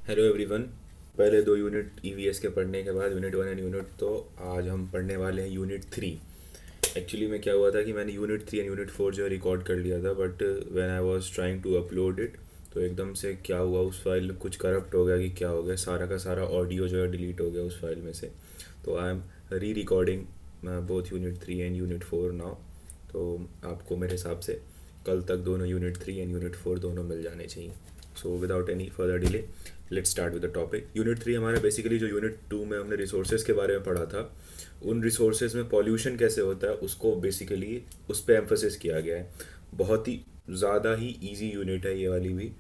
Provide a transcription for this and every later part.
Hello everyone. पहले दो unit EVS के पढ़ने के बाद यूनिट 1 एंड यूनिट तो आज हम पढ़ने वाले हैं यूनिट 3। एक्चुअली में क्या हुआ था कि मैंने यूनिट 3 एंड यूनिट 4 जो है रिकॉर्ड कर लिया था, but when I was trying to upload it तो एकदम से क्या हुआ, उस फाइल कुछ करप्ट हो गया कि क्या हो गया, सारा का सारा ऑडियो जो है डिलीट हो गया उस फाइल में से। तो आई एम री recording both unit 3 and unit 4 now. तो आपको मेरे हिसाब से कल तक दोनों यूनिट 3 एंड यूनिट 4 दोनों मिल जाने चाहिए। So without any further delay let's start with the topic. Unit 3 हमारा बेसिकली, जो यूनिट 2 में हमने रिसोर्सेज के बारे में पढ़ा था, उन रिसोर्सेज में पॉल्यूशन कैसे होता है उसको बेसिकली उस पर एम्फोसिस किया गया है। बहुत ही ज़्यादा ही इजी यूनिट है ये वाली भी।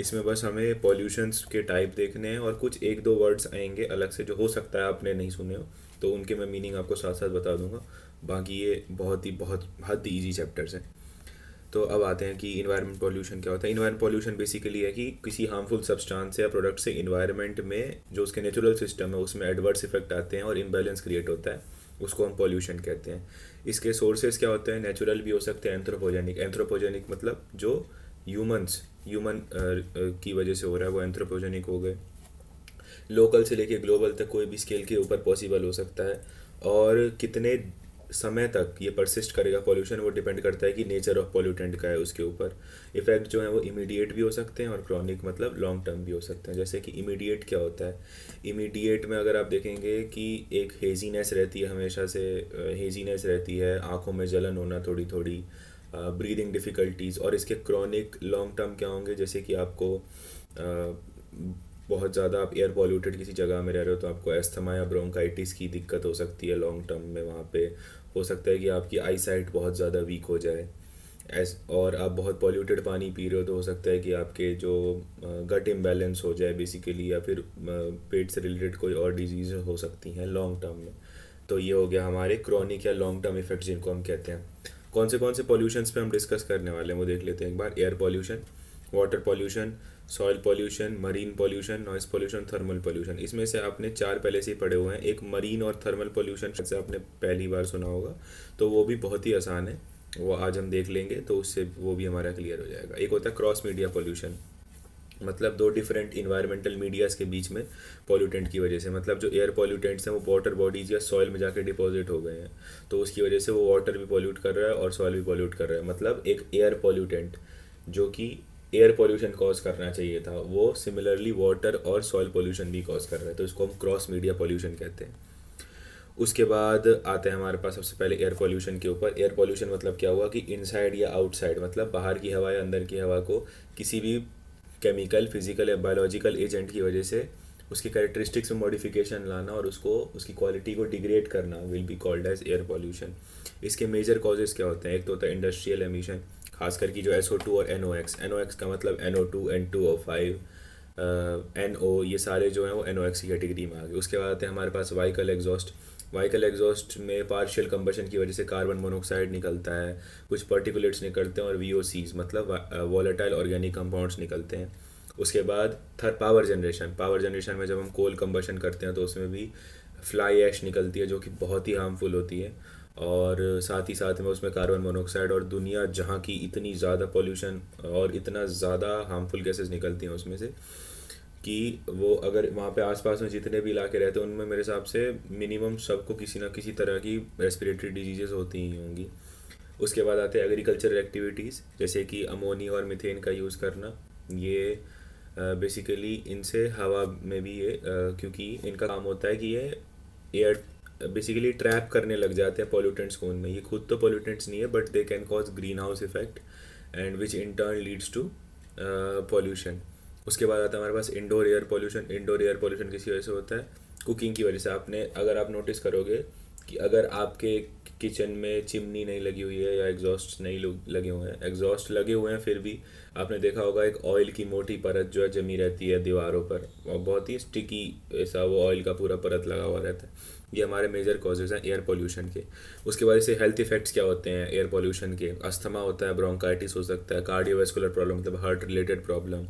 इसमें बस हमें पॉल्यूशंस के टाइप देखने हैं और कुछ एक दो वर्ड्स आएंगे अलग से जो हो सकता है आपने नहीं सुने हो, तो उनके मैं मीनिंग आपको साथ साथ बता दूंगा। बाकी ये बहुत हद ईजी चैप्टर्स हैं। तो अब आते हैं कि इन्वायरमेंट पॉल्यूशन क्या होता है। इन्वायरमेंट पॉल्यूशन बेसिकली है कि किसी हार्मफुल सब्सटेंस या प्रोडक्ट से इन्वायरमेंट में जो उसके नेचुरल सिस्टम है उसमें एडवर्स इफेक्ट आते हैं और इम्बैलेंस क्रिएट होता है, उसको हम पॉल्यूशन कहते हैं। इसके सोर्सेज क्या होते हैं? नेचुरल भी हो सकते हैं, एंथ्रोपोजेनिक। एंथ्रोपोजेनिक मतलब जो ह्यूमन की वजह से हो रहा है वो एंथ्रोपोजेनिक हो गए। लोकल से लेके ग्लोबल तक कोई भी स्केल के ऊपर पॉसिबल हो सकता है। और कितने समय तक ये परसिस्ट करेगा पॉल्यूशन, वो डिपेंड करता है कि नेचर ऑफ पॉल्यूटेंट का है उसके ऊपर। इफेक्ट जो है वो इमीडिएट भी हो सकते हैं और क्रॉनिक मतलब लॉन्ग टर्म भी हो सकते हैं। जैसे कि इमीडिएट क्या होता है? इमीडिएट में अगर आप देखेंगे कि एक हेजीनेस रहती है, हमेशा से हेजीनेस रहती है, आँखों में जलन होना थोड़ी थोड़ी, ब्रीदिंग डिफ़िकल्टीज़। और इसके क्रॉनिक लॉन्ग टर्म क्या होंगे? जैसे कि आपको बहुत ज़्यादा आप एयर पॉल्यूटेड किसी जगह में रह रहे हो तो आपको एस्थमा या ब्रोंकाइटिस की दिक्कत हो सकती है लॉन्ग टर्म में। वहाँ पे हो सकता है कि आपकी आई साइट बहुत ज़्यादा वीक हो जाए। और आप बहुत पॉल्यूटेड पानी पी रहे हो तो हो सकता है कि आपके जो गट इम्बैलेंस हो जाए बेसिकली, या फिर पेट से रिलेटेड कोई और डिजीज़ हो सकती हैं लॉन्ग टर्म में। तो ये हो गया हमारे क्रॉनिक या लॉन्ग टर्म इफेक्ट्स जिनको हम कहते हैं। कौन से पॉल्यूशंस पे हम डिस्कस करने वाले हैं वो देख लेते हैं एक बार। Air pollution, water pollution, soil pollution, marine pollution, noise pollution, thermal pollution. इसमें से आपने चार पहले से ही पढ़े हुए हैं। एक मरीन और थर्मल पॉल्यूशन से आपने पहली बार सुना होगा, तो वो भी बहुत ही आसान है, वो आज हम देख लेंगे तो उससे वो भी हमारा क्लियर हो जाएगा। एक होता है क्रॉस मीडिया पॉल्यूशन, मतलब दो डिफरेंट इन्वायरमेंटल मीडियाज़ के बीच में पॉल्यूटेंट की वजह से, मतलब जो एयर पॉल्यूटेंट्स हैं वो वाटर बॉडीज़ या सॉइल में जाके डिपॉजिट हो गए हैं, तो उसकी वजह से वो वाटर भी पॉल्यूट कर रहा है और सॉइल भी पॉल्यूट कर रहा है। मतलब एक एयर पॉल्यूटेंट जो कि एयर पॉल्यूशन कॉज करना चाहिए था, वो सिमिलरली वाटर और सॉइल पॉल्यूशन भी कॉज कर रहा है, तो इसको हम क्रॉस मीडिया पॉल्यूशन कहते हैं। उसके बाद आते हैं हमारे पास सबसे पहले एयर पॉल्यूशन के ऊपर। एयर पॉल्यूशन मतलब क्या हुआ कि इनसाइड या आउटसाइड, मतलब बाहर की हवा या अंदर की हवा को किसी भी केमिकल, फिजिकल या बायोलॉजिकल एजेंट की वजह से उसकी कैरेक्टरिस्टिक्स में मॉडिफिकेशन लाना और उसको उसकी क्वालिटी को डिग्रेड करना will be called as air pollution. इसके मेजर कॉजेज़ क्या होते हैं? एक तो होता है इंडस्ट्रियल एमिशन, खास करके जो SO2 और NOx। NOx का मतलब NO2, N2O5, NO, ये सारे जो हैं वो NOx की कैटेगरी में आ गए। उसके बाद आते हैं हमारे पास व्हीकल एग्जॉस्ट। व्हीकल एग्जॉस्ट में पार्शियल कंबशन की वजह से कार्बन मोनोऑक्साइड निकलता है, कुछ पर्टिकुलेट्स निकलते हैं और VOCs मतलब वॉलेटाइल ऑर्गेनिक कंपाउंड्स निकलते हैं। उसके बाद पावर जनरेशन। पावर जनरेशन में जब हम कोल कंबशन करते हैं तो उसमें भी फ्लाई ऐश निकलती है जो कि बहुत ही हार्मफुल होती है, और साथ ही साथ में उसमें कार्बन मोनोऑक्साइड और दुनिया जहाँ की इतनी ज़्यादा पोल्यूशन और इतना ज़्यादा हार्मफुल गैसेस निकलती हैं उसमें से कि वो अगर वहाँ पे आसपास में जितने भी इलाके रहते हैं उनमें मेरे हिसाब से मिनिमम सबको किसी ना किसी तरह की रेस्पिरेटरी डिजीजेज होती ही होंगी। उसके बाद आते हैं एग्रीकल्चरल एक्टिविटीज़, जैसे कि अमोनिया और मीथेन का यूज़ करना। ये बेसिकली इनसे हवा में भी ये क्योंकि इनका काम होता है कि ये एयर बेसिकली ट्रैप करने लग जाते हैं पॉल्यूटेंट्स को उनमें। ये खुद तो पॉल्यूटेंट्स नहीं है but they can cause greenhouse effect and which in turn leads to pollution. उसके बाद आता है हमारे पास indoor air pollution. Indoor air pollution किसी वजह से होता है? कुकिंग की वजह से। आपने अगर आप नोटिस करोगे कि अगर आपके किचन में चिमनी नहीं लगी हुई है या एग्जॉस्ट नहीं लगे हुए हैं, एग्जॉस्ट लगे हुए हैं फिर भी आपने देखा होगा एक ऑयल की मोटी परत जो है जमी रहती है दीवारों पर, और बहुत ही स्टिकी ऐसा वो ऑयल का पूरा परत लगा हुआ रहता है। ये हमारे मेजर कॉजेज हैं एयर पॉल्यूशन के। उसके बाद से हेल्थ इफेक्ट्स क्या होते हैं एयर पॉल्यूशन के? अस्थमा होता है, ब्रोंकाइटिस हो सकता है, कार्डियोवैस्कुलर प्रॉब्लम मतलब heart related problem,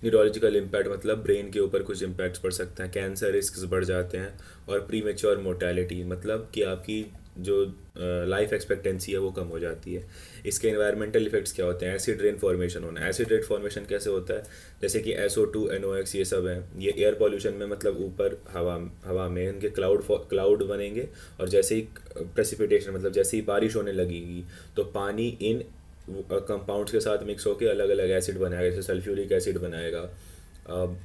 neurological impact मतलब ब्रेन के ऊपर कुछ इम्पैक्ट्स पड़ सकते हैं, कैंसर रिस्क बढ़ जाते हैं, और प्री मेच्योर मोर्टेलिटी मतलब कि आपकी जो लाइफ एक्सपेक्टेंसी है वो कम हो जाती है। इसके एनवायरमेंटल इफेक्ट्स क्या होते हैं? एसिड रेन फॉर्मेशन होना। एसिड रेन फॉर्मेशन कैसे होता है? जैसे कि SO2 NOx ये सब हैं, ये एयर पॉल्यूशन में मतलब ऊपर हवा में इनके क्लाउड बनेंगे, और जैसे ही प्रेसिपिटेशन मतलब जैसे ही बारिश होने लगेगी तो पानी इन कंपाउंड्स के साथ मिक्स होकर अलग अलग एसिड बनाएगा। जैसे सल्फ्यूरिक एसिड बनाएगा,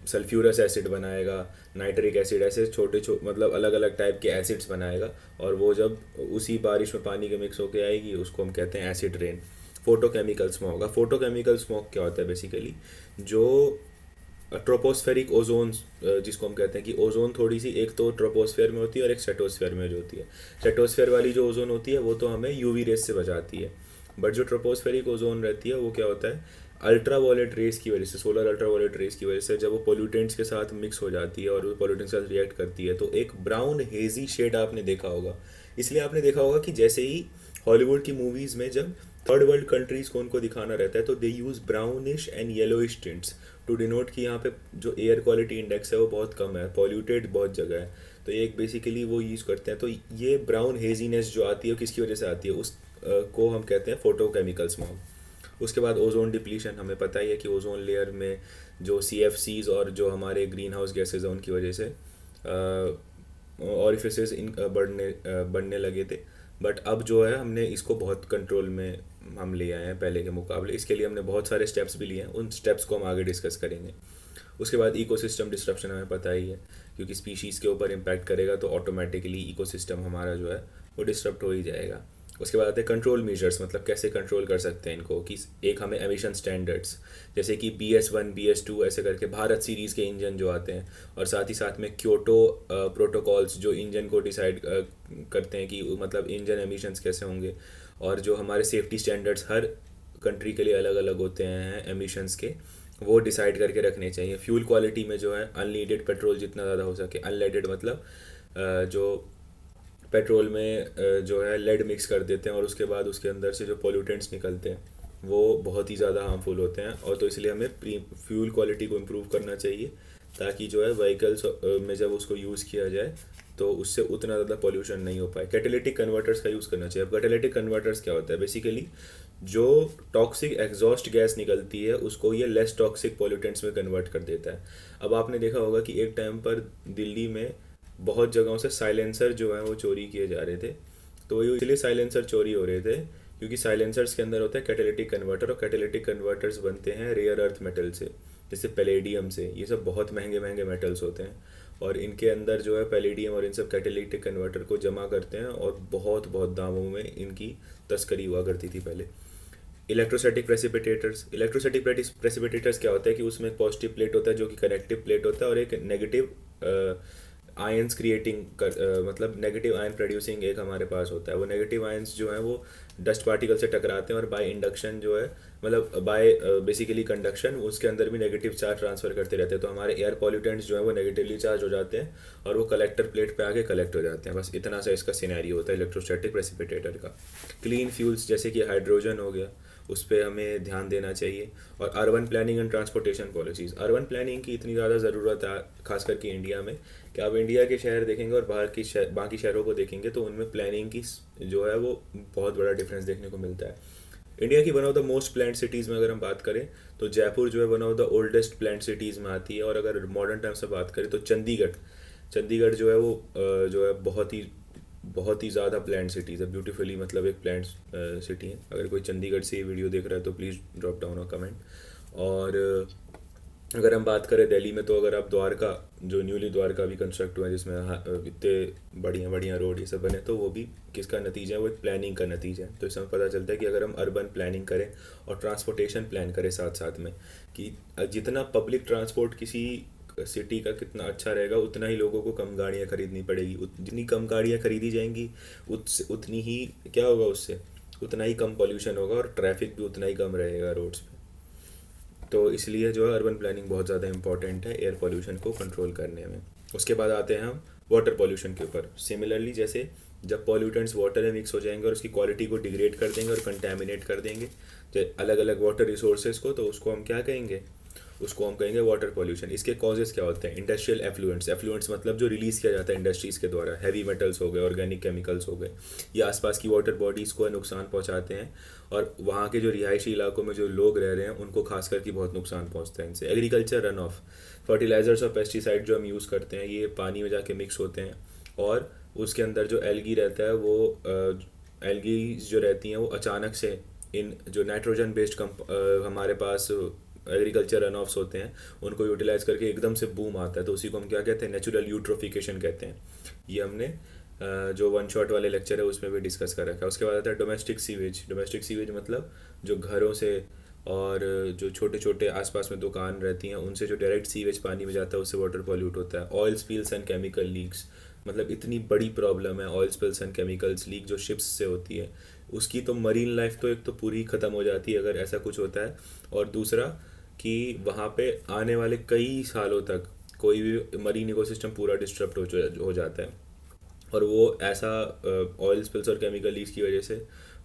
सल्फ्यूरस एसिड बनाएगा, नाइट्रिक एसिड, ऐसे छोटे मतलब अलग अलग टाइप के एसिड्स बनाएगा, और वो जब उसी बारिश में पानी के मिक्स होके आएगी उसको हम कहते हैं एसिड रेन। फोटोकेमिकल स्मॉग होगा। फोटोकेमिकल स्मॉग क्या होता है? बेसिकली जो ट्रोपोस्फेरिक ओजोन, जिसको हम कहते हैं कि ओजोन थोड़ी सी एक तो ट्रोपोस्फेयर में होती है और एक स्ट्रेटोस्फेयर में जो होती है। स्ट्रेटोस्फेयर वाली जो ओजोन होती है वो तो हमें यूवी रेस से बचाती है, बट जो ट्रोपोस्फेरिक ओजोन रहती है वो क्या होता है? अल्ट्रा वायलेट रेस की वजह से, सोलर अल्ट्रा वायलेट रेस की वजह से जब वो पोल्यूटेंट्स के साथ मिक्स हो जाती है और वो पोल्यूटेंट्स के साथ रिएक्ट करती है तो एक ब्राउन हेजी शेड आपने देखा होगा। इसलिए आपने देखा होगा कि जैसे ही हॉलीवुड की मूवीज़ में जब थर्ड वर्ल्ड कंट्रीज़ को उनको दिखाना रहता है तो they use brownish and yellowish tints to denote कि यहाँ पे जो एयर क्वालिटी इंडेक्स है वो बहुत कम है, पॉल्यूटेड बहुत जगह है। तो ये एक बेसिकली वो यूज़ करते हैं। तो ये ब्राउन हेजीनेस जो आती है वो किसकी वजह से आती है? उस को हम कहते हैं फोटोकेमिकल स्मॉग। उसके बाद ओजोन डिप्लीशन। हमें पता ही है कि ओजोन लेयर में जो CFCs और जो हमारे ग्रीन हाउस गैसेज हैं उनकी वजह से ऑरिफिसेस इन बढ़ने लगे थे, बट अब जो है हमने इसको बहुत कंट्रोल में हम ले आए हैं पहले के मुकाबले। इसके लिए हमने बहुत सारे स्टेप्स भी लिए हैं, उन स्टेप्स को हम आगे डिस्कस करेंगे। उसके बाद इकोसिस्टम डिस्ट्रप्शन हमें पता ही है, क्योंकि स्पीशीज़ के ऊपर इम्पैक्ट करेगा तो ऑटोमेटिकली इकोसिस्टम हमारा जो है वो डिस्टर्ब हो ही जाएगा। उसके बाद आते हैं कंट्रोल मेजर्स, मतलब कैसे कंट्रोल कर सकते हैं इनको। कि एक हमें एमिशन स्टैंडर्ड्स, जैसे कि BS1 BS2 ऐसे करके भारत सीरीज़ के इंजन जो आते हैं, और साथ ही साथ में क्योटो प्रोटोकॉल्स जो इंजन को डिसाइड करते हैं कि मतलब इंजन एमिशंस कैसे होंगे, और जो हमारे सेफ्टी स्टैंडर्ड्स हर कंट्री के लिए अलग अलग होते हैं एमिशंस के, वो डिसाइड करके रखने चाहिए। फ्यूल क्वालिटी में जो है अनलीडेड पेट्रोल जितना ज़्यादा हो सके, अनलेडेड मतलब जो पेट्रोल में जो है लेड मिक्स कर देते हैं और उसके बाद उसके अंदर से जो पोल्यूटेंट्स निकलते हैं वो बहुत ही ज़्यादा हार्मफुल होते हैं। और तो इसलिए हमें फ्यूल क्वालिटी को इम्प्रूव करना चाहिए, ताकि जो है व्हीकल्स में जब उसको यूज़ किया जाए तो उससे उतना ज़्यादा पोल्यूशन नहीं हो पाए। कैटेलिटिक कन्वर्टर्स का यूज़ करना चाहिए। अब कैटेलिटिक कन्वर्टर्स क्या होता है? बेसिकली जो टॉक्सिक एग्जॉस्ट गैस निकलती है उसको ये लेस टॉक्सिक पोल्यूटेंट्स में कन्वर्ट कर देता है। अब आपने देखा होगा कि एक टाइम पर दिल्ली में बहुत जगहों से साइलेंसर जो है वो चोरी किए जा रहे थे। तो ये इसलिए साइलेंसर चोरी हो रहे थे क्योंकि साइलेंसर्स के अंदर होता है कैटेलिटिक कन्वर्टर, और कैटेलिटिक कन्वर्टर्स बनते हैं रेयर अर्थ मेटल से, जैसे पैलेडियम से। ये सब बहुत महंगे महंगे मेटल्स होते हैं, और इनके अंदर जो है पैलेडियम और इन सब कैटेलिटिक कन्वर्टर को जमा करते हैं, और बहुत बहुत दामों में इनकी तस्करी हुआ करती थी पहले। Electrostatic precipitators. इलेक्ट्रोस्टैटिक प्रेसिपिटेटर्स क्या होता है कि उसमें एक पॉजिटिव प्लेट होता है जो कि कनेक्टिव प्लेट होता है, और एक नेगेटिव आयंस क्रिएटिंग मतलब नेगेटिव आयन प्रोड्यूसिंग एक हमारे पास होता है। वो नेगेटिव आयंस जो हैं वो डस्ट पार्टिकल से टकराते हैं और बाय इंडक्शन जो है मतलब बाय बेसिकली कंडक्शन उसके अंदर भी नेगेटिव चार्ज ट्रांसफ़र करते रहते हैं। तो हमारे एयर पॉल्यूटेंट्स जो है वो नेगेटिवली चार्ज हो जाते हैं और वो कलेक्टर प्लेट पे आके कलेक्ट हो जाते हैं। बस इतना सा इसका सिनेरियो होता है इलेक्ट्रोस्टैटिक प्रेसिपिटेटर का। क्लीन फ्यूल्स जैसे कि हाइड्रोजन हो गया, उस पर हमें ध्यान देना चाहिए। और urban planning and transportation policies. Urban planning की इतनी ज़्यादा ज़रूरत है खास करके इंडिया में, कि आप इंडिया के शहर देखेंगे और बाहर की बाकी शहरों को देखेंगे तो उनमें प्लानिंग की जो है वो बहुत बड़ा डिफरेंस देखने को मिलता है। इंडिया की one of the most planned cities में अगर हम बात करें तो जयपुर जो है one of the oldest planned cities में आती है। और अगर मॉडर्न टाइम से बात करें तो चंडीगढ़ जो है वो जो है बहुत ही ज़्यादा प्लान्ड सिटीज़ है। ब्यूटीफुली मतलब एक प्लान्ड सिटी है। अगर कोई चंडीगढ़ से ये वीडियो देख रहा है तो please drop down a comment. और अगर हम बात करें दिल्ली में तो अगर आप द्वारका, जो न्यूली द्वारका भी कंस्ट्रक्ट हुआ है जिसमें इतने बढ़िया बढ़िया रोड ये सब बने, तो वो भी किसका नतीजा है? वो एक प्लानिंग का नतीजा है। तो इससे हमें पता चलता है कि अगर हम अर्बन प्लानिंग करें और ट्रांसपोर्टेशन प्लान करें साथ साथ में, कि जितना पब्लिक ट्रांसपोर्ट किसी सिटी का कितना अच्छा रहेगा उतना ही लोगों को कम गाड़ियाँ खरीदनी पड़ेगी। जितनी कम गाड़ियाँ खरीदी जाएंगी उतनी ही क्या होगा, उससे उतना ही कम पॉल्यूशन होगा और ट्रैफिक भी उतना ही कम रहेगा रोड्स पे। तो इसलिए जो है अर्बन प्लानिंग बहुत ज़्यादा इंपॉर्टेंट है एयर पोल्यूशन को कंट्रोल करने में। उसके बाद आते हैं हम वाटर पोल्यूशन के ऊपर। सिमिलरली जैसे जब पॉल्यूटेंट्स वाटर में मिक्स हो जाएंगे और उसकी क्वालिटी को डिग्रेड कर देंगे और कंटेमिनेट कर देंगे अलग अलग वाटर रिसोर्सेज को, तो उसको हम क्या कहेंगे? उसको हम कहेंगे वाटर पॉल्यूशन। इसके कॉजेज़ क्या होते हैं? इंडस्ट्रियल एफ्लुएंट्स, एफ्लुएंट्स मतलब जो रिलीज़ किया जाता है इंडस्ट्रीज़ के द्वारा, हैवी मेटल्स हो गए, ऑर्गेनिक केमिकल्स हो गए, ये आसपास की वाटर बॉडीज़ को नुकसान पहुंचाते हैं, और वहाँ के जो रिहायशी इलाकों में जो लोग रह रहे हैं उनको खास करके बहुत नुकसान पहुंचता है इनसे। एग्रीकल्चर रन ऑफ, फर्टिलाइजर्स और पेस्टिसाइड जो हम यूज़ करते हैं ये पानी में जाके मिक्स होते हैं, और उसके अंदर जो एल्गी रहता है वो एल्गी जो रहती हैं वो अचानक से इन जो नाइट्रोजन बेस्ड हमारे पास एग्रीकल्चर रन ऑफ्स होते हैं उनको यूटिलाइज करके एकदम से बूम आता है, तो उसी को हम क्या कहते हैं? नेचुरल यूट्रोफिकेशन कहते हैं। ये हमने जो वन शॉट वाले लेक्चर है उसमें भी डिस्कस कर रखा है। उसके बाद आता है डोमेस्टिक सीवेज। डोमेस्टिक सीवेज मतलब जो घरों से और जो छोटे छोटे आसपास में दुकान रहती हैं उनसे जो डायरेक्ट सीवेज पानी में जाता है उससे वाटर पॉल्यूट होता है। Oil spills and chemical leaks, मतलब इतनी बड़ी प्रॉब्लम है oil spills and chemicals leak जो शिप्स से होती है, उसकी तो मरीन लाइफ तो एक तो पूरी ख़त्म हो जाती है अगर ऐसा कुछ होता है, और दूसरा कि वहाँ पे आने वाले कई सालों तक कोई भी मरीन इकोसिस्टम पूरा डिस्टर्ब हो जाता है। और वो ऐसा ऑयल स्पिल्स और केमिकल लीक्स की वजह से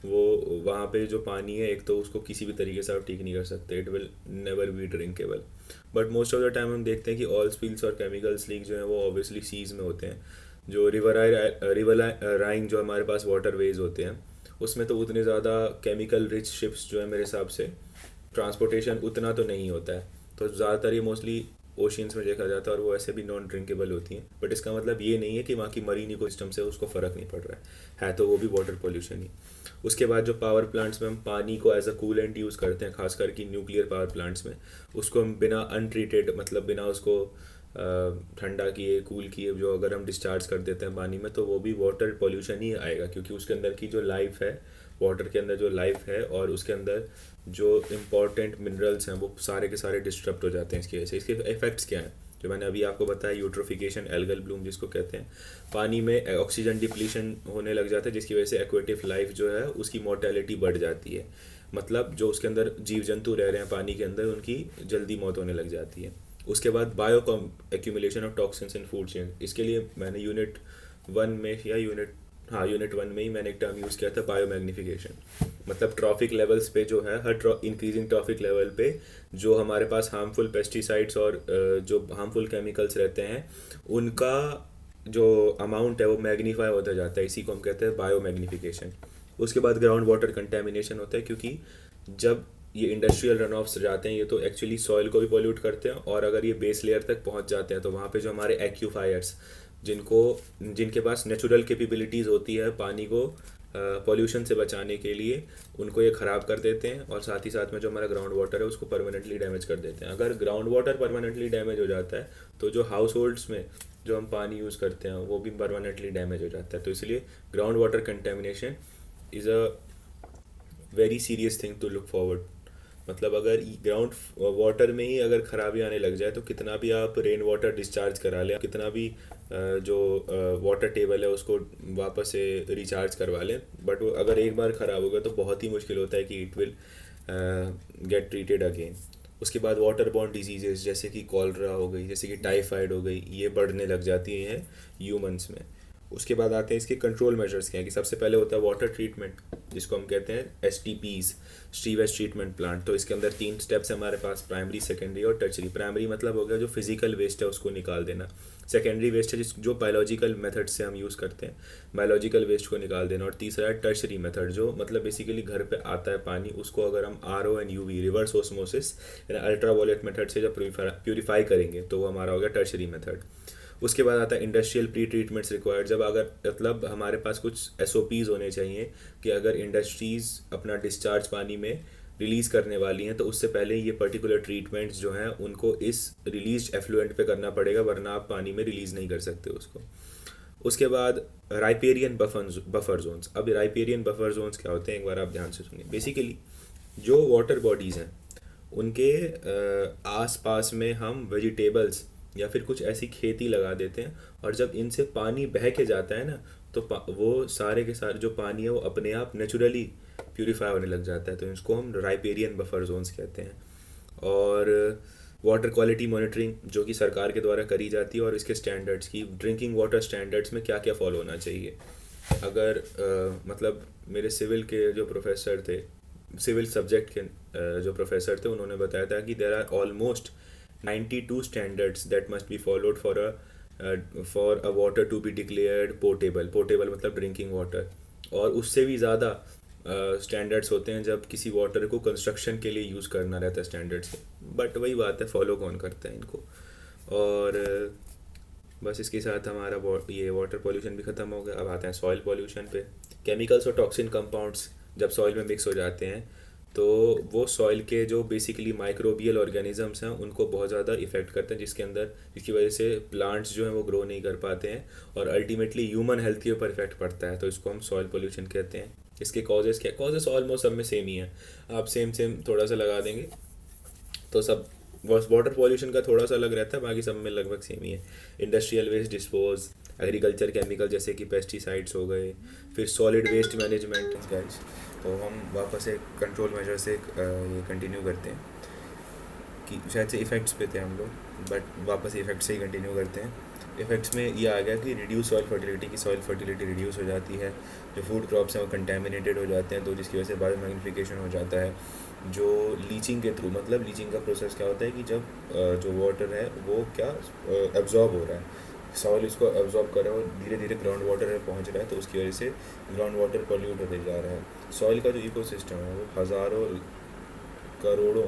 वो वहाँ पे जो पानी है एक तो उसको किसी भी तरीके से आप ठीक नहीं कर सकते, it will never be drinkable. But most of the time हम देखते हैं कि ऑयल स्पिल्स और केमिकल्स लीक जो है वो ऑब्वियसली सीज में होते हैं। जो रिवर राइन जो हमारे पास वाटर वेज होते हैं उसमें तो उतने ज़्यादा केमिकल रिच शिप्स जो है मेरे हिसाब से ट्रांसपोर्टेशन उतना तो नहीं होता है, तो ज़्यादातर ये मोस्टली ओशियंस में देखा जाता है और वो ऐसे भी नॉन ड्रिंकेबल होती हैं। बट इसका मतलब ये नहीं है कि वहाँ की मरीन इकोसिस्टम से उसको फ़र्क नहीं पड़ रहा है तो वो भी वाटर पोल्यूशन ही। उसके बाद जो पावर प्लांट्स में हम पानी को एज अ कूलेंट यूज़ करते हैं, खासकर कि न्यूक्लियर पावर प्लांट्स में, उसको हम बिना अनट्रीटेड मतलब बिना उसको ठंडा किए कूल किए जो अगर हम डिस्चार्ज कर देते हैं पानी में तो वो भी वाटर पोल्यूशन ही आएगा, क्योंकि उसके अंदर की जो लाइफ है, वाटर के अंदर जो लाइफ है और उसके अंदर जो इम्पॉर्टेंट मिनरल्स हैं वो सारे के सारे डिस्टर्ब हो जाते हैं इसकी वजह से। इसके इफेक्ट्स क्या हैं जो मैंने अभी आपको बताया? यूट्रोफिकेशन, एल्गल ब्लूम जिसको कहते हैं, पानी में ऑक्सीजन डिप्लीशन होने लग जाता है जिसकी वजह से एक्वेटिव लाइफ जो है उसकी मोर्टेलिटी बढ़ जाती है, मतलब जो उसके अंदर जीव जंतु रह रहे हैं पानी के अंदर उनकी जल्दी मौत होने लग जाती है। उसके बाद bio accumulation of toxins in food chain, इसके लिए मैंने यूनिट 1 में या यूनिट 1 में ही मैंने एक टर्म यूज़ किया था, बायो मैग्निफिकेशन। मतलब ट्रॉफिक लेवल्स पे जो है हर इंक्रीजिंग ट्रॉफिक लेवल पे जो हमारे पास हार्मफुल पेस्टिसाइड्स और जो हार्मफुल केमिकल्स रहते हैं उनका जो अमाउंट है वो मैग्नीफाई होता जाता है, इसी को हम कहते हैं बायो मैग्निफिकेशन। उसके बाद ग्राउंड वाटर कंटेमिनेशन होता है, क्योंकि जब ये इंडस्ट्रियल रन ऑफ्स जाते हैं ये तो एक्चुअली सॉइल को भी पॉल्यूट करते हैं, और अगर ये बेस लेयर तक पहुंच जाते हैं तो वहाँ पे जो हमारे एक्यूफायर्स जिनके पास नेचुरल कैपेबिलिटीज़ होती है पानी को पॉल्यूशन से बचाने के लिए, उनको ये ख़राब कर देते हैं, और साथ ही साथ में जो हमारा ग्राउंड वाटर है उसको परमानेंटली डैमेज कर देते हैं। अगर ग्राउंड वाटर परमानेंटली डैमेज हो जाता है तो जो हाउस होल्ड्स में जो हम पानी यूज़ करते हैं वो भी परमानेंटली डैमेज हो जाता है। तो इसलिए ground water contamination is a very serious thing to look forward. मतलब अगर ग्राउंड वाटर में ही अगर खराबी आने लग जाए तो कितना भी आप रेन वाटर डिस्चार्ज करा लें, कितना भी जो वाटर टेबल है उसको वापस से रिचार्ज करवा लें, बट वो अगर एक बार ख़राब हो गया तो बहुत ही मुश्किल होता है कि it will get treated again. उसके बाद वाटर बॉर्न डिजीजेस जैसे कि कॉलरा हो गई, जैसे कि टाइफाइड हो गई, ये बढ़ने लग जाती हैं ह्यूमंस में। उसके बाद आते हैं इसके कंट्रोल मेजर्स क्या हैं, कि सबसे पहले होता है वाटर ट्रीटमेंट जिसको हम कहते हैं STPs, सीवेज ट्रीटमेंट प्लांट। तो इसके अंदर 3 स्टेप्स हैं हमारे पास, प्राइमरी, सेकेंडरी और टर्शरी। प्राइमरी मतलब हो गया जो फिजिकल वेस्ट है उसको निकाल देना, सेकेंडरी वेस्ट है जो बायोलॉजिकल मेथड से हम यूज़ करते हैं, बायोलॉजिकल वेस्ट को निकाल देना, और तीसरा है टर्शरी मेथड जो मतलब बेसिकली घर पे आता है पानी उसको अगर हम RO and UV reverse osmosis या अल्ट्रावायलेट मेथड से जब प्यूरीफाई करेंगे तो वो हमारा हो गया टर्शरी मेथड। उसके बाद आता है इंडस्ट्रियल प्री ट्रीटमेंट्स रिक्वायर्ड, जब अगर मतलब हमारे पास कुछ SOPs होने चाहिए कि अगर इंडस्ट्रीज़ अपना डिस्चार्ज पानी में रिलीज़ करने वाली हैं तो उससे पहले ये पर्टिकुलर ट्रीटमेंट्स जो हैं उनको इस रिलीज एफ्लुएंट पे करना पड़ेगा, वरना आप पानी में रिलीज़ नहीं कर सकते उसको। उसके बाद राइपेरियन बफर जोन्स। अब राइपेरियन बफर जोन्स क्या होते हैं एक बार आप ध्यान से सुनिए। बेसिकली जो वाटर बॉडीज़ हैं उनके आस पास में हम वेजिटेबल्स या फिर कुछ ऐसी खेती लगा देते हैं, और जब इनसे पानी बह के जाता है ना तो वो सारे के सारे जो पानी है वो अपने आप नेचुरली प्यूरिफाई होने लग जाता है, तो इसको हम राइपेरियन बफर जोन्स कहते हैं। और वाटर क्वालिटी मॉनिटरिंग जो कि सरकार के द्वारा करी जाती है, और इसके स्टैंडर्ड्स की ड्रिंकिंग वाटर स्टैंडर्ड्स में क्या क्या फॉलो होना चाहिए। अगर मतलब मेरे सिविल के जो प्रोफेसर थे सिविल सब्जेक्ट के जो प्रोफेसर थे उन्होंने बताया था कि there are almost 92 standards that must be followed for a water to be declared portable. Portable मतलब ड्रिंकिंग वाटर। और उससे भी ज़्यादा स्टैंडर्ड्स होते हैं जब किसी वाटर को कंस्ट्रक्शन के लिए यूज़ करना रहता है स्टैंडर्ड्स के। बट वही बात है, फॉलो कौन करता है इनको। और बस इसके साथ हमारा ये वाटर पॉल्यूशन भी ख़त्म हो गया। अब आते हैं सॉइल पॉल्यूशन पे। केमिकल्स और टॉक्सिन कंपाउंड्स जब सॉइल में मिक्स हो जाते हैं तो वो सॉइल के जो बेसिकली माइक्रोबियल ऑर्गेनिजम्स हैं उनको बहुत ज़्यादा इफ़ेक्ट करते हैं, जिसकी वजह से प्लांट्स जो हैं वो ग्रो नहीं कर पाते हैं और अल्टीमेटली ह्यूमन हेल्थ के ऊपर इफेक्ट पड़ता है। तो इसको हम सॉइल पोल्यूशन कहते हैं। इसके कॉजेज़ क्या? कॉजेज़ ऑलमोस्ट सब में सेम ही है, आप सेम सेम थोड़ा सा लगा देंगे तो सब। वाटर पॉल्यूशन का थोड़ा सा अलग रहता है, बाकी सब में लगभग सेम ही है। Industrial waste dispose, agriculture chemical जैसे कि पेस्टिसाइड्स हो गए, फिर सॉलिड वेस्ट मैनेजमेंट गाइस। तो हम वापस एक कंट्रोल मेजर से ये कंटिन्यू करते हैं कि शायद से इफ़ेक्ट्स पे थे हम लोग, बट वापस इफ़ेक्ट से ही कंटिन्यू करते हैं। इफ़ेक्ट्स में ये आ गया कि रिड्यूस सॉइल फर्टिलिटी की सॉइल फर्टिलिटी रिड्यूस हो जाती है। जो फूड क्रॉप्स हैं वो कंटेमिनेटेड हो जाते हैं, तो जिसकी वजह से बायोमैग्निफिकेशन हो जाता है। जो लीचिंग के थ्रू, मतलब लीचिंग का प्रोसेस क्या होता है कि जब जो वाटर है वो क्या एब्जॉर्ब हो रहा है, सॉइल इसको एब्जॉर्ब कर रहा है और धीरे धीरे ग्राउंड वाटर में पहुंच रहा है, तो उसकी वजह से ग्राउंड वाटर पॉल्यूट होते जा रहा है। सॉइल का जो इकोसिस्टम है वो हज़ारों करोड़ों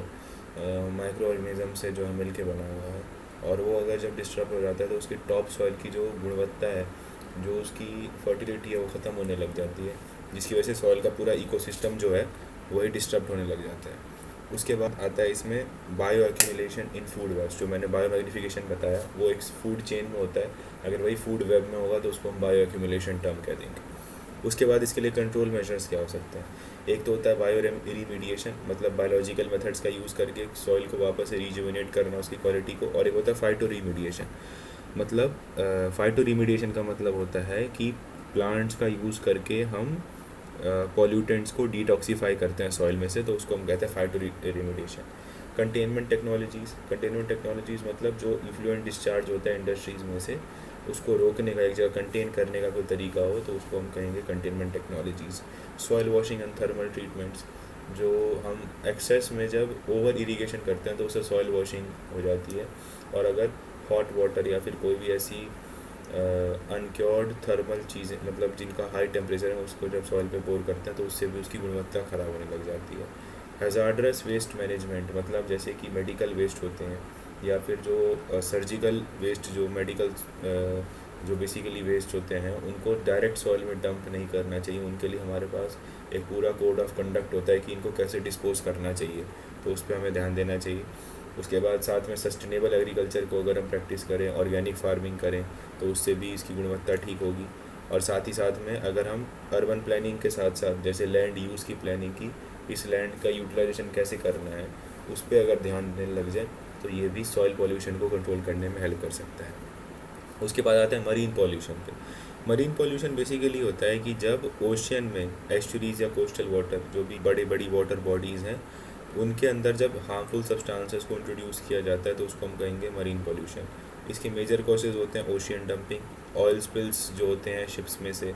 माइक्रो ऑर्गेनिज्म से जो है मिल के बना हुआ है, और वो अगर जब डिस्टर्ब हो जाता है तो उसकी टॉप सॉइल की जो गुणवत्ता है, जो उसकी फर्टिलिटी है, वो ख़त्म होने लग जाती है, जिसकी वजह से सॉइल का पूरा इकोसिस्टम जो है वही डिस्टर्ब होने लग जाता है। उसके बाद आता है इसमें bio accumulation in food waste. जो मैंने बायो मैग्निफिकेशन बताया वो एक फूड चेन में होता है, अगर वही फूड वेब में होगा तो उसको हम बायो एक्यूमुलेशन टर्म कह देंगे। उसके बाद इसके लिए कंट्रोल मेजर्स क्या हो सकते हैं? एक तो होता है बायो रिमीडिएशन, मतलब बायोलॉजिकल मेथड्स का यूज़ करके सॉइल को वापस से रिजुविनेट करना उसकी क्वालिटी को। और एक होता है फाइटो रिमीडिएशन, मतलब फाइटो रिमीडिएशन का मतलब होता है कि प्लांट्स का यूज़ करके हम पॉल्यूटेंट्स को डिटॉक्सीफाई करते हैं सॉइल में से, तो उसको हम कहते हैं फाइटो रिमीडिएशन। कंटेनमेंट टेक्नोलॉजीज़ मतलब जो इफ्लुएंट डिस्चार्ज होता है इंडस्ट्रीज़ में से, उसको रोकने का, एक जगह कंटेन करने का कोई तरीका हो तो उसको हम कहेंगे containment technologies. Soil washing and thermal treatments, जो हम एक्सेस में जब ओवर इरीगेशन करते हैं तो उससे सॉइल वॉशिंग हो जाती है। और अगर हॉट वाटर या फिर कोई भी ऐसी अनक्योर्ड थर्मल चीज़ें, मतलब जिनका हाई टेम्परेचर है, उसको जब सॉइल पे पोर करते हैं तो उससे भी उसकी गुणवत्ता ख़राब होने लग जाती है। हैज़ार्डस वेस्ट मैनेजमेंट, मतलब जैसे कि मेडिकल वेस्ट होते हैं या फिर जो सर्जिकल वेस्ट, जो मेडिकल जो बेसिकली वेस्ट होते हैं, उनको डायरेक्ट सॉइल में डंप नहीं करना चाहिए। उनके लिए हमारे पास एक पूरा कोड ऑफ कंडक्ट होता है कि इनको कैसे डिस्पोज करना चाहिए, तो उस पर हमें ध्यान देना चाहिए। उसके बाद साथ में सस्टेनेबल एग्रीकल्चर को अगर हम प्रैक्टिस करें, ऑर्गेनिक फार्मिंग करें, तो उससे भी इसकी गुणवत्ता ठीक होगी। और साथ ही साथ में अगर हम अर्बन प्लानिंग के साथ साथ जैसे लैंड यूज़ की प्लानिंग की, इस लैंड का यूटिलाइजेशन कैसे करना है, उस पर अगर ध्यान देने लग जाए तो ये भी सॉइल पॉल्यूशन को कंट्रोल करने में हेल्प कर सकता है। उसके बाद आता है मरीन पॉल्यूशन पे। मरीन पॉल्यूशन बेसिकली होता है कि जब ओशियन में एस्चुरीज या कोस्टल वाटर, जो भी बड़ी बड़ी वाटर बॉडीज़ हैं, उनके अंदर जब हार्मफुल सब्सटेंसेस को इंट्रोड्यूस किया जाता है तो उसको हम कहेंगे मरीन पॉल्यूशन। इसके मेजर कॉजेज होते हैं ओशियन डंपिंग, ऑयल स्पिल्स जो होते हैं शिप्स में से,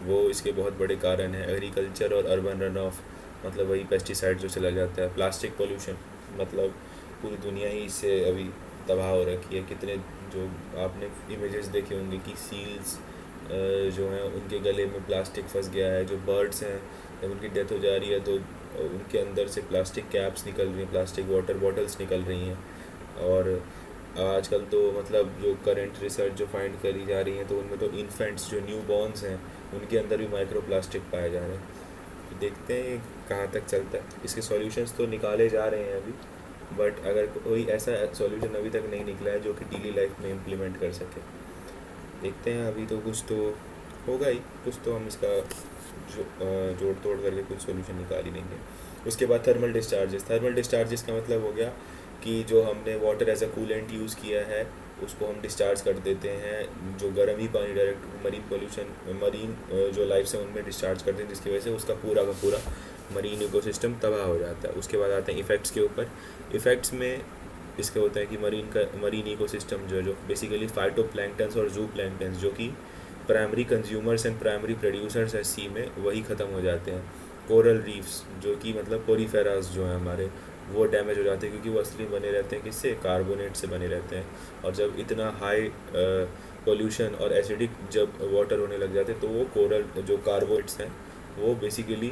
वो इसके बहुत बड़े कारण हैं। एग्रीकल्चर और अर्बन रन ऑफ, मतलब वही पेस्टिसाइड जो चला जाता है। प्लास्टिक पॉल्यूशन, मतलब पूरी दुनिया ही इससे अभी तबाह हो रखी है। कितने जो आपने इमेजेस देखे होंगे कि सील्स जो हैं उनके गले में प्लास्टिक फंस गया है। जो बर्ड्स हैं जब उनकी डेथ हो जा रही है तो उनके अंदर से प्लास्टिक कैप्स निकल रही हैं, प्लास्टिक वाटर बॉटल्स निकल रही हैं। और आजकल तो मतलब जो करंट रिसर्च जो फाइंड करी जा रही हैं तो उनमें तो इन्फेंट्स जो न्यू बॉर्न्स हैं उनके अंदर भी माइक्रो प्लास्टिक पाए जा रहे हैं। तो देखते हैं कहाँ तक चलता है। इसके सॉल्यूशंस तो निकाले जा रहे हैं अभी, बट अगर कोई ऐसा सॉल्यूशन अभी तक नहीं निकला है जो कि डेली लाइफ में इम्प्लीमेंट कर सके। देखते हैं, अभी तो कुछ तो होगा ही, कुछ तो हम इसका जोड़ तोड़ करके कुछ सॉल्यूशन निकाल ही लेंगे। उसके बाद थर्मल डिस्चार्जेस का मतलब हो गया कि जो हमने water as a coolant use किया है उसको हम डिस्चार्ज कर देते हैं, जो गर्म ही पानी डायरेक्ट मरीन जो लाइफ है उनमें डिस्चार्ज करते हैं, जिसकी वजह से उसका पूरा का पूरा मरीन इकोसिस्टम तबाह हो जाता है। उसके बाद आते हैं इफ़ेक्ट्स के ऊपर। इफ़ेक्ट्स में इसका होता है कि मरीन इकोसिस्टम जो बेसिकली फाइटोप्लैंक्टन्स और जू प्लैंक्टन्स, जो कि primary consumers and primary producers है सी में, वही ख़त्म हो जाते हैं। कोरल रीफ्स जो कि मतलब कोरीफेरास जो हैं हमारे, वो डैमेज हो जाते हैं, क्योंकि वो असली बने रहते हैं किससे, कार्बोनेट से बने रहते हैं। और जब इतना हाई पोल्यूशन और एसिडिक जब वाटर होने लग जाते हैं, तो वो कोरल जो कार्बोनेट्स हैं वो बेसिकली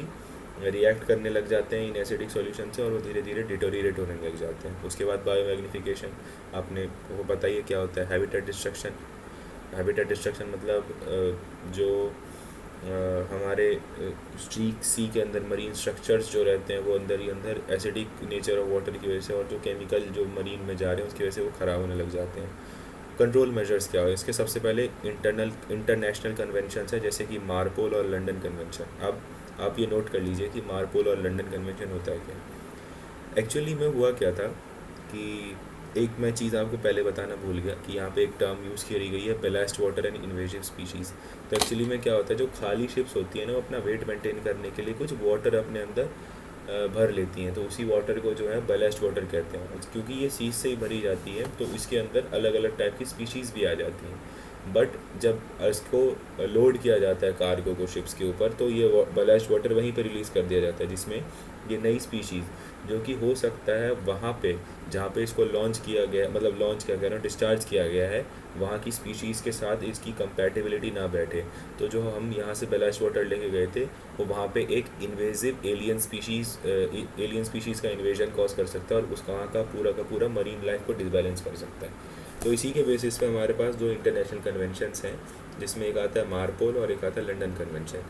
रिएक्ट करने लग जाते हैं इन एसिडिक सॉल्यूशन से, और वो धीरे धीरे डिटोरिएट होने लग जाते हैं। उसके बाद बायोमैग्नीफिकेशन, आपने वो बताइए क्या होता है। हैबिटेट डिस्ट्रक्शन, हैबिटेट डिस्ट्रक्शन मतलब जो हमारे स्ट्रीक सी के अंदर मरीन स्ट्रक्चर्स जो रहते हैं वो अंदर ही अंदर एसिडिक नेचर ऑफ वाटर की वजह से और जो केमिकल जो मरीन में जा रहे हैं उसकी वजह से वो ख़राब होने लग जाते हैं। कंट्रोल मेजर्स क्या हो इसके, सबसे पहले इंटरनेशनल कन्वेंशन है, जैसे कि मार्पोल और लंदन कन्वेंशन। अब आप ये नोट कर लीजिए कि मार्पोल और लंदन कन्वेंशन होता है क्या। एक्चुअली में हुआ क्या था कि एक मैं चीज़ आपको पहले बताना भूल गया कि यहाँ पे एक टर्म यूज़ करी गई है, ballast water and invasive species. तो एक्चुअली में क्या होता है, जो खाली शिप्स होती है ना, वो अपना वेट मेंटेन करने के लिए कुछ वाटर अपने अंदर भर लेती हैं, तो उसी वाटर को जो है बैलेस्ट वाटर कहते हैं। क्योंकि ये सीज से ही भरी जाती है तो इसके अंदर अलग अलग टाइप की स्पीशीज़ भी आ जाती हैं। बट जब इसको लोड किया जाता है कार्गो को शिप्स के ऊपर, तो ये बैलेस्ट वाटर वहीं पर रिलीज़ कर दिया जाता है, जिसमें ये नई स्पीशीज़ जो कि हो सकता है वहाँ पे जहाँ पे इसको लॉन्च किया गया, मतलब लॉन्च किया गया ना, डिस्चार्ज किया गया है, वहाँ की स्पीशीज़ के साथ इसकी कंपैटिबिलिटी ना बैठे। तो जो हम यहाँ से बैलेस्ट वाटर लेके गए थे, वो वहाँ पे एक इन्वेजिव एलियन स्पीशीज़ का इन्वेजन कॉज कर सकता है, और उस वहाँ का पूरा मरीन लाइफ को डिसबैलेंस कर सकता है। तो इसी के बेसिस पे हमारे पास दो इंटरनेशनल कन्वेंशंस हैं, जिसमें एक आता है मार्पोल और एक आता है लंदन कन्वेंशन।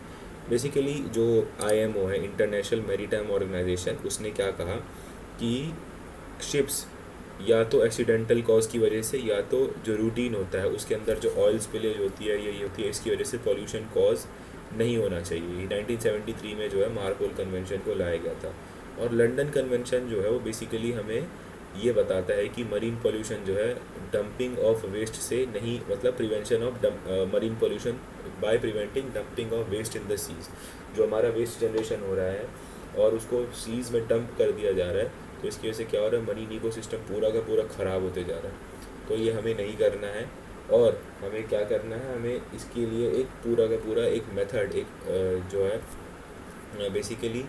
बेसिकली जो IMO है, इंटरनेशनल मैरीटाइम ऑर्गेनाइजेशन, उसने क्या कहा कि शिप्स या तो एक्सीडेंटल कॉज की वजह से, या तो जो रूटीन होता है उसके अंदर जो ऑयल स्पिलेज होती है ये होती है, इसकी वजह से पॉल्यूशन कॉज नहीं होना चाहिए। 1973 में जो है मार्पोल कन्वेंशन को लाया गया था। और लंदन कन्वेंशन जो है वो बेसिकली हमें ये बताता है कि मरीन पोल्यूशन जो है डंपिंग ऑफ वेस्ट से नहीं, मतलब prevention of marine pollution by preventing dumping of waste in the seas. जो हमारा वेस्ट जनरेशन हो रहा है और उसको सीज में डंप कर दिया जा रहा है, तो इसकी वजह से क्या हो रहा है, मरीन इकोसिस्टम पूरा का पूरा ख़राब होते जा रहा है। तो ये हमें नहीं करना है। और हमें क्या करना है, हमें इसके लिए एक पूरा का पूरा एक मेथड, एक जो है बेसिकली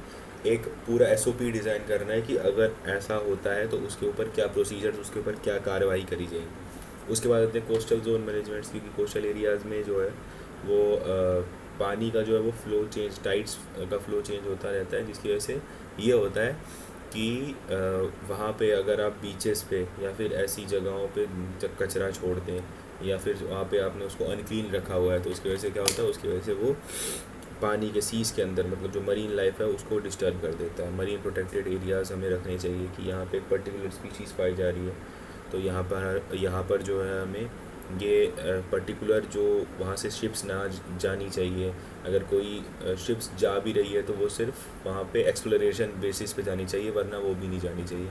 एक पूरा SOP डिज़ाइन करना है कि अगर ऐसा होता है तो उसके ऊपर क्या प्रोसीजर्स, उसके ऊपर क्या कार्रवाई करी जाएगी। उसके बाद आते हैं कोस्टल जोन मैनेजमेंट्स, क्योंकि कोस्टल एरियाज़ में जो है वो पानी का जो है वो फ्लो चेंज, टाइड्स का फ्लो चेंज होता रहता है, जिसकी वजह से ये होता है कि वहाँ पे अगर आप बीचेस पे या फिर ऐसी जगहों पे जब कचरा छोड़ दें, या फिर वहाँ पे आपने उसको अनक्लीन रखा हुआ है, तो उसकी वजह से क्या होता है, उसकी वजह से वो पानी के सीज के अंदर, मतलब जो मरीन लाइफ है उसको डिस्टर्ब कर देता है। मरीन प्रोटेक्टेड एरियाज़ हमें रखने चाहिए कि यहाँ पे एक पर्टिकुलर स्पीशीज़ पाई जा रही है, तो यहाँ पर जो है हमें ये पर्टिकुलर जो वहाँ से शिप्स ना जानी चाहिए। अगर कोई शिप्स जा भी रही है तो वो सिर्फ वहाँ पे एक्सप्लोरेशन बेसिस पे जानी चाहिए, वरना वो भी नहीं जानी चाहिए।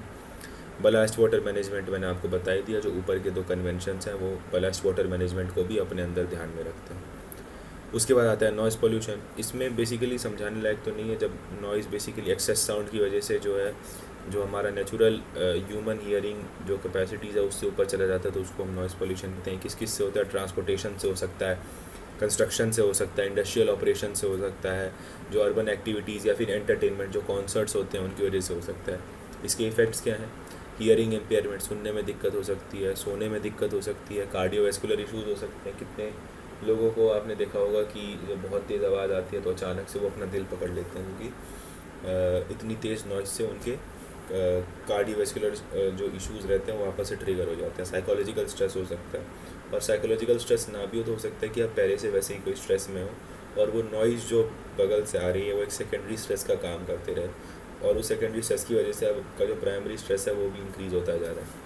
बलास्ट वाटर मैनेजमेंट मैंने आपको बता ही दिया, जो ऊपर के दो कन्वेंशंस हैं वो बलास्ट वाटर मैनेजमेंट को भी अपने अंदर ध्यान में रखते हैं। उसके बाद आता है नॉइज़ पोल्यूशन। इसमें बेसिकली समझाने लायक तो नहीं है, जब नॉइज़ बेसिकली एक्सेस साउंड की वजह से जो है, जो हमारा नेचुरल ह्यूमन हियरिंग जो कैपेसिटीज़ है उससे ऊपर चला जाता है, तो उसको हम नॉइज़ पोल्यूशन कहते हैं। किस से होता है, ट्रांसपोर्टेशन से हो सकता है, कंस्ट्रक्शन से हो सकता है, इंडस्ट्रियल ऑपरेशन से हो सकता है, जो अर्बन एक्टिविटीज़ या फिर एंटरटेनमेंट जो कॉन्सर्ट्स होते हैं उनकी वजह से हो सकता है। इसके इफ़ेक्ट्स क्या हैं, हियरिंग इम्पेयरमेंट, सुनने में दिक्कत हो सकती है, सोने में दिक्कत हो सकती है, कार्डियोवैस्कुलर इश्यूज़ हो सकते हैं। कितने लोगों को आपने देखा होगा कि जब बहुत तेज़ आवाज़ आती है तो अचानक से वो अपना दिल पकड़ लेते हैं, क्योंकि इतनी तेज़ नॉइज़ से उनके कार्डियोवैस्कुलर जो इश्यूज़ रहते हैं वो वापस से ट्रिगर हो जाते हैं। साइकोलॉजिकल स्ट्रेस हो सकता है, और साइकोलॉजिकल स्ट्रेस ना भी हो तो हो सकता है कि आप पहले से वैसे ही कोई स्ट्रेस में हो और वो नॉइज़ जो बगल से आ रही है वो एक सेकेंडरी स्ट्रेस का काम करते रहे, और उस सेकेंडरी स्ट्रेस की वजह से आपका जो प्राइमरी स्ट्रेस है वो भी इंक्रीज़ होता जा रहा है।